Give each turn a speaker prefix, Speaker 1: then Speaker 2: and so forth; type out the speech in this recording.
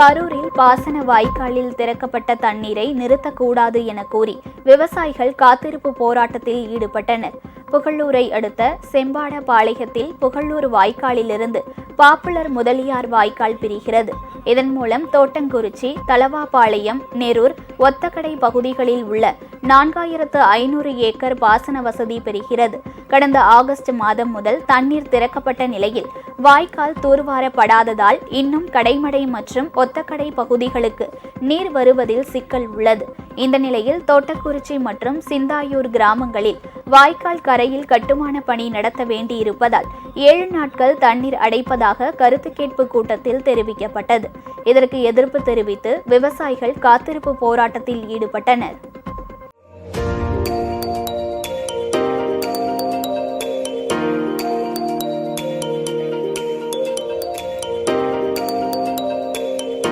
Speaker 1: கரூரில் பாசன வாய்க்காலில் திறக்கப்பட்ட தண்ணீரை நிறுத்தக்கூடாது என கூறி விவசாயிகள் காத்திருப்பு போராட்டத்தில் ஈடுபட்டனர். புகழூரை அடுத்த செம்பாடபாளையத்தில் புகழூர் வாய்க்காலிலிருந்து பாப்புலர் முதலியார் வாய்க்கால் பிரிகிறது. இதன் மூலம் தோட்டங்குறிச்சி, தலவாபாளையம், நெரூர், ஒத்தக்கடை பகுதிகளில் உள்ள 4500 ஏக்கர் பாசன வசதி பெறுகிறது. கடந்த ஆகஸ்ட் மாதம் முதல் தண்ணீர் திறக்கப்பட்ட நிலையில் வாய்க்கால் தூர்வாரப்படாததால் இன்னும் கடைமடை மற்றும் ஒத்தக்கடை பகுதிகளுக்கு நீர் வருவதில் சிக்கல் உள்ளது. இந்த நிலையில் தோட்டக்குறிச்சி மற்றும் சிந்தாயூர் கிராமங்களில் வாய்க்கால் கரையில் கட்டுமான பணி நடத்த வேண்டியிருப்பதால் 7 நாட்கள் தண்ணீர் அடைப்பதாக கருத்து கேட்பு கூட்டத்தில் தெரிவிக்கப்பட்டது. இதற்கு எதிர்ப்பு தெரிவித்து விவசாயிகள் காத்திருப்பு போராட்டத்தில் ஈடுபட்டனர்.